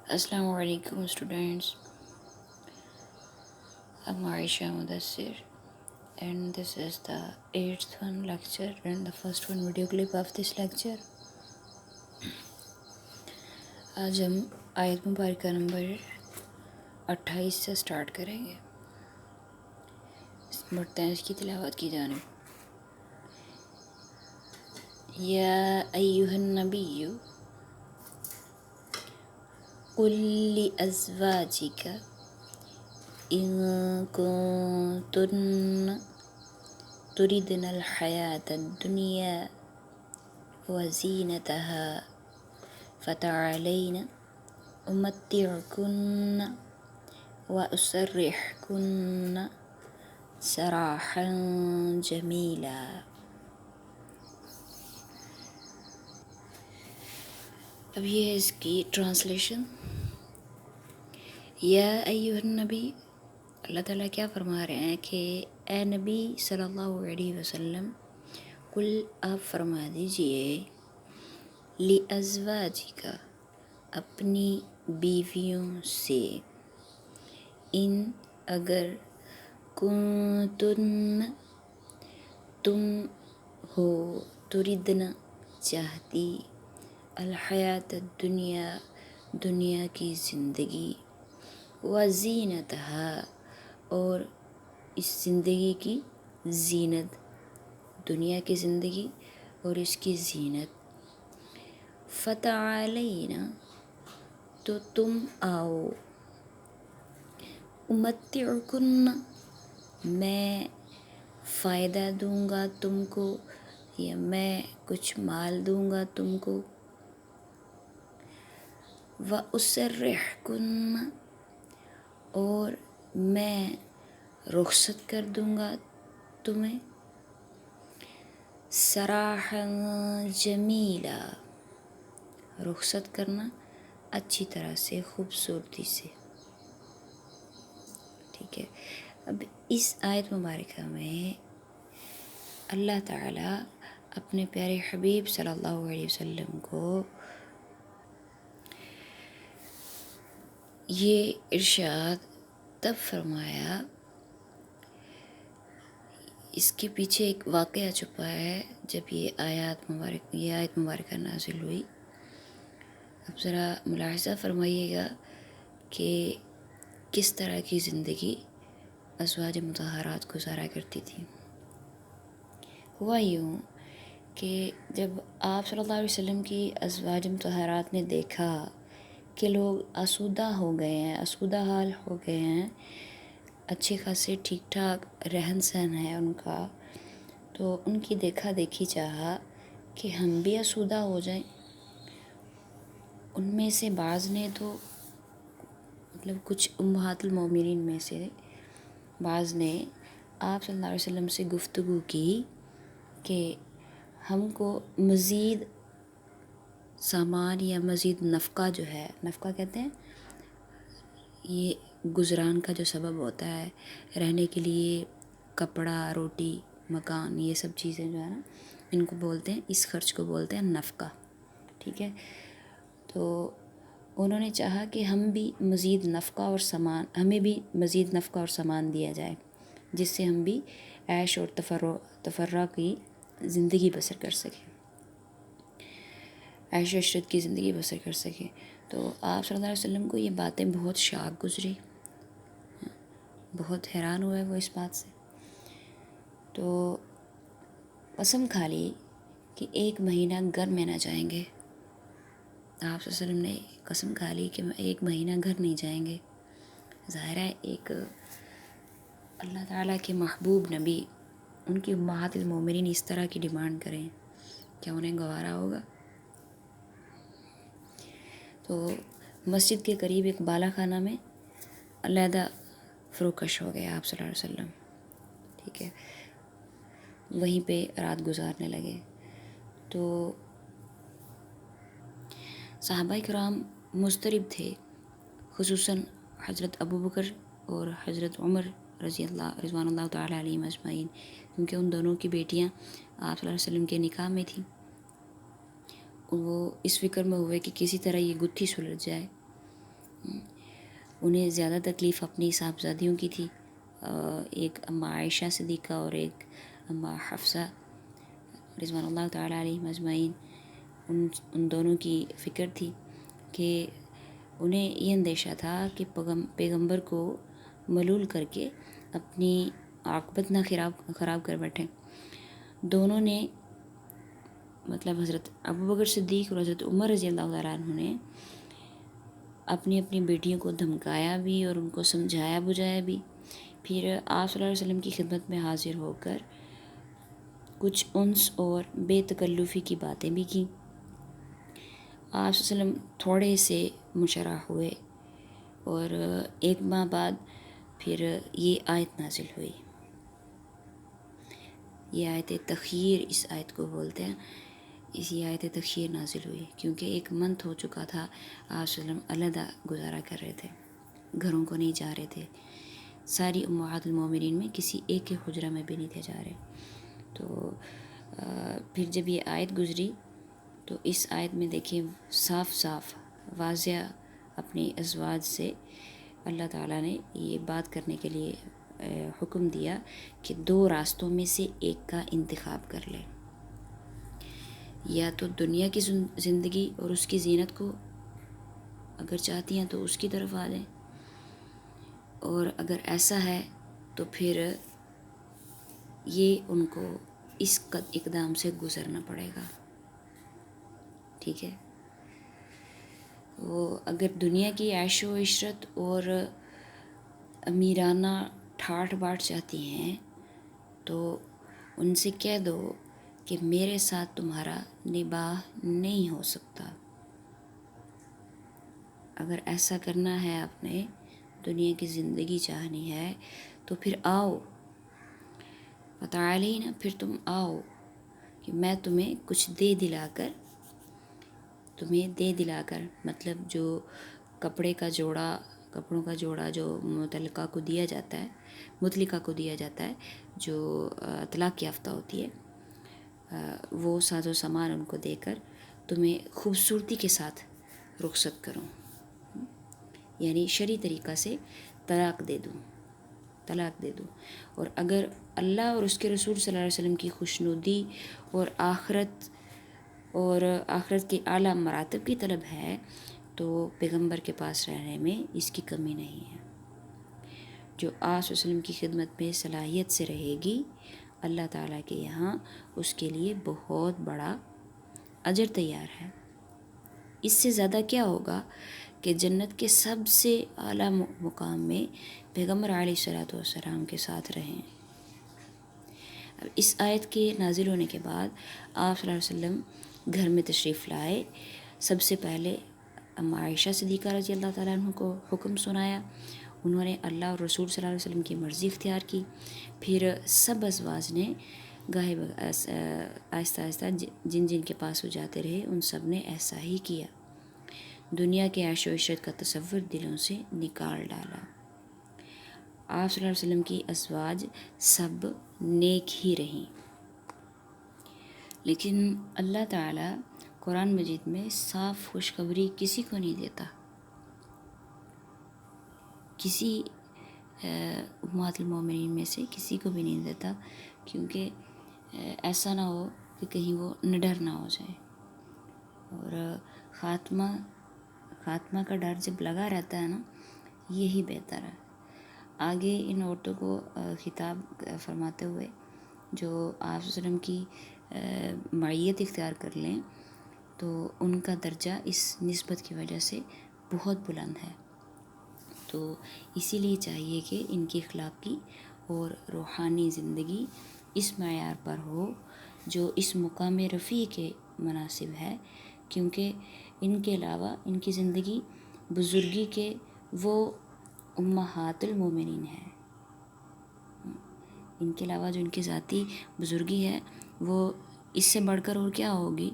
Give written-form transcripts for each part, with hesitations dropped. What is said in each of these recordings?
السلام علیکم students. I'm Aisha Mudassir and this is the 8th one lecture and the first one video clip of this lecture. آج ہم آیت مبارکہ number 28 سے سٹارٹ کریں گے. بڑھتے ہیں اس کی تلاوت کی جانب. یا ایھا النبی قل لأزواجک إن كنتن تردن الحياة الدنيا وزينتها فتعالين أمتعكن وأسرحكن سراحا جميلا. اب یہ ہے اس کی ٹرانسلیشن. یا ایھا النبی، اللہ تعالیٰ کیا فرما رہے ہیں کہ اے نبی صلی اللہ علیہ وسلم، قل آپ فرما دیجئے، لِأَزْوَاجِكَ اپنی بیویوں سے، ان اگر کنتن تم ہو، تردن چاہتی، الحیات الدنیا دنیا کی زندگی، وزینتہا اور اس زندگی کی زینت، دنیا کی زندگی اور اس کی زینت، فتعالین تو تم آؤ، امتعکن میں فائدہ دوں گا تم کو یا میں کچھ مال دوں گا تم کو، وَأُسَرِّحْكُنَّ اور میں رخصت کر دوں گا تمہیں، سراحا جمیلا رخصت کرنا اچھی طرح سے، خوبصورتی سے. ٹھیک ہے. اب اس آیت مبارکہ میں اللہ تعالیٰ اپنے پیارے حبیب صلی اللہ علیہ وسلم کو یہ ارشاد تب فرمایا، اس کے پیچھے ایک واقعہ چھپا ہے جب یہ آیت مبارکہ نازل ہوئی. اب ذرا ملاحظہ فرمائیے گا کہ کس طرح کی زندگی ازواج مطہرات گزارا کرتی تھیں. ہوا یوں کہ جب آپ صلی اللہ علیہ وسلم کی ازواج مطہرات نے دیکھا کہ لوگ آسودہ ہو گئے ہیں، آسودہ حال ہو گئے ہیں، اچھے خاصے ٹھیک ٹھاک رہن سہن ہے ان کا، تو ان کی دیکھا دیکھی چاہا کہ ہم بھی آسودہ ہو جائیں. ان میں سے بعض نے تو کچھ امہات المومنین میں سے بعض نے آپ صلی اللہ علیہ وسلم سے گفتگو کی کہ ہم کو مزید سامان یا مزید نفقہ جو ہے، نفقہ کہتے ہیں یہ گزران کا جو سبب ہوتا ہے، رہنے کے لیے کپڑا، روٹی، مکان، یہ سب چیزیں جو ہے نا، ان کو بولتے ہیں، اس خرچ کو بولتے ہیں نفقہ. ٹھیک ہے. تو انہوں نے چاہا کہ ہمیں بھی مزید نفقہ اور سامان دیا جائے، جس سے ہم بھی عیش اور تفرع کی زندگی بسر کر سکیں، عیش و عشرت کی زندگی بسر کر سکیں. تو آپ صلی اللہ علیہ وسلم کو یہ باتیں بہت شاق گزری، بہت حیران ہوئے وہ اس بات سے. تو قسم کھا لی کہ 1 مہینہ گھر میں نہ جائیں گے. آپ صلی اللہ علیہ وسلم نے قسم کھا لی کہ 1 مہینہ گھر نہیں جائیں گے. ظاہر ہے ایک اللہ تعالیٰ کے محبوب نبی، ان کی امہات المومنین اس طرح کی ڈیمانڈ کریں، کیا انہیں گوارا ہوگا؟ تو مسجد کے قریب ایک بالا خانہ میں علیحدہ فروکش ہو گئے آپ صلی اللہ علیہ وسلم. ٹھیک ہے. وہیں پہ رات گزارنے لگے. تو صحابہ کرام مضطرب تھے، خصوصاً حضرت ابوبکر اور حضرت عمر رضوان اللہ تعالیٰ علیہم اجمعین، کیونکہ ان دونوں کی بیٹیاں آپ صلی اللہ علیہ وسلم کے نکاح میں تھیں. وہ اس فکر میں ہوئے کہ کسی طرح یہ گتھی سلجھ جائے. انہیں زیادہ تکلیف اپنی صاحبزادیوں کی تھی، ایک اماں عائشہ صدیقہ اور ایک اماں حفصہ رضوان اللہ تعالیٰ علیہم اجمعین. ان دونوں کی فکر تھی کہ انہیں یہ اندیشہ تھا کہ پیغمبر کو ملول کر کے اپنی عاقبت نہ خراب کر بیٹھیں. دونوں نے مطلب حضرت ابوبکر صدیق اور حضرت عمر رضی اللہ تعالیٰ عنہ نے اپنی بیٹیوں کو دھمکایا بھی اور ان کو سمجھایا بجھایا بھی. پھر آپ صلی اللہ علیہ وسلم کی خدمت میں حاضر ہو کر کچھ انس اور بے تکلفی کی باتیں بھی کیں. آپ صلی اللہ علیہ وسلم تھوڑے سے منشرح ہوئے اور ایک ماہ بعد پھر یہ آیت نازل ہوئی. یہ آیت تخیر اس آیت کو بولتے ہیں. اسی آیت تخیر نازل ہوئی کیونکہ ایک منتھ ہو چکا تھا آپ صلی اللہ علیہ وسلم علیحدہ گزارا کر رہے تھے، گھروں کو نہیں جا رہے تھے. ساری امہات المومنین میں کسی ایک کے حجرہ میں بھی نہیں تھے جا رہے. تو پھر جب یہ آیت گزری تو اس آیت میں دیکھیں صاف صاف واضح اپنی ازواج سے اللہ تعالیٰ نے یہ بات کرنے کے لیے حکم دیا کہ دو راستوں میں سے ایک کا انتخاب کر لیں. یا تو دنیا کی زندگی اور اس کی زینت کو اگر چاہتی ہیں تو اس کی طرف آ جائیں، اور اگر ایسا ہے تو پھر یہ ان کو اس اقدام سے گزرنا پڑے گا. ٹھیک ہے، وہ اگر دنیا کی عیش و عشرت اور امیرانہ ٹھاٹھ باٹھ چاہتی ہیں تو ان سے کہہ دو کہ میرے ساتھ تمہارا نباہ نہیں ہو سکتا. اگر ایسا کرنا ہے، آپ نے دنیا کی زندگی چاہنی ہے تو پھر آؤ، فتعالین، پھر تم آؤ کہ میں تمہیں کچھ دے دلا کر مطلب جو کپڑوں کا جوڑا جو مطلقہ کو دیا جاتا ہے جو طلاق یافتہ ہوتی ہے، وہ ساز و سامان ان کو دے کر تمہیں خوبصورتی کے ساتھ رخصت کروں، یعنی شرعی طریقہ سے طلاق دے دوں. اور اگر اللہ اور اس کے رسول صلی اللہ علیہ وسلم کی خوشنودی اور آخرت کے اعلیٰ مراتب کی طلب ہے تو پیغمبر کے پاس رہنے میں اس کی کمی نہیں ہے. جو آپ صلی اللہ علیہ وسلم کی خدمت میں صلاحیت سے رہے گی، اللہ تعالیٰ کے یہاں اس کے لیے بہت بڑا اجر تیار ہے. اس سے زیادہ کیا ہوگا کہ جنت کے سب سے اعلیٰ مقام میں پیغمبر علیہ الصلوۃ والسلام کے ساتھ رہیں. اب اس آیت کے نازل ہونے کے بعد آپ صلی اللہ علیہ وسلم گھر میں تشریف لائے. سب سے پہلے اماں عائشہ صدیقہ رضی اللہ تعالیٰ عنہ کو حکم سنایا. انہوں نے اللہ اور رسول صلی اللہ علیہ وسلم کی مرضی اختیار کی. پھر سب ازواج نے آہستہ آہستہ جن کے پاس وہ جاتے رہے ان سب نے ایسا ہی کیا. دنیا کے عیش و عشرت کا تصور دلوں سے نکال ڈالا. آپ صلی اللہ علیہ وسلم کی ازواج سب نیک ہی رہیں. لیکن اللہ تعالیٰ قرآن مجید میں صاف خوشخبری کسی کو نہیں دیتا، کسی امہات المومنین میں سے کسی کو بھی نہیں دیتا، کیونکہ ایسا نہ ہو کہ کہیں وہ نڈر نہ ہو جائے. اور خاتمہ کا ڈر جب لگا رہتا ہے نا، یہی بہتر ہے. آگے ان عورتوں کو خطاب فرماتے ہوئے جو آپ صلی اللہ علیہ وسلم کی معیت اختیار کر لیں تو ان کا درجہ اس نسبت کی وجہ سے بہت بلند ہے. تو اسی لیے چاہیے کہ ان کی اخلاقی اور روحانی زندگی اس معیار پر ہو جو اس مقام رفیع کے مناسب ہے، کیونکہ ان کے علاوہ ان کی زندگی بزرگی کے وہ امہات المومنین ہیں. ان کے علاوہ جو ان کی ذاتی بزرگی ہے وہ اس سے بڑھ کر اور کیا ہوگی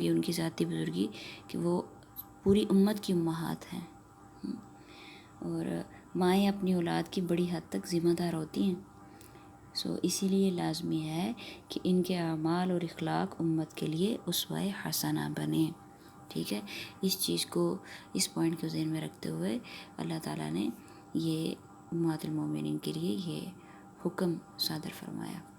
ان کی ذاتی بزرگی کہ وہ پوری امت کی امہات ہیں. اور مائیں اپنی اولاد کی بڑی حد تک ذمہ دار ہوتی ہیں. اسی لیے لازمی ہے کہ ان کے اعمال اور اخلاق امت کے لیے اسوہ حسنہ بنیں. ٹھیک ہے، اس چیز کو، اس پوائنٹ کو ذہن میں رکھتے ہوئے اللہ تعالیٰ نے یہ امہات المومنین کے لیے یہ حکم صادر فرمایا۔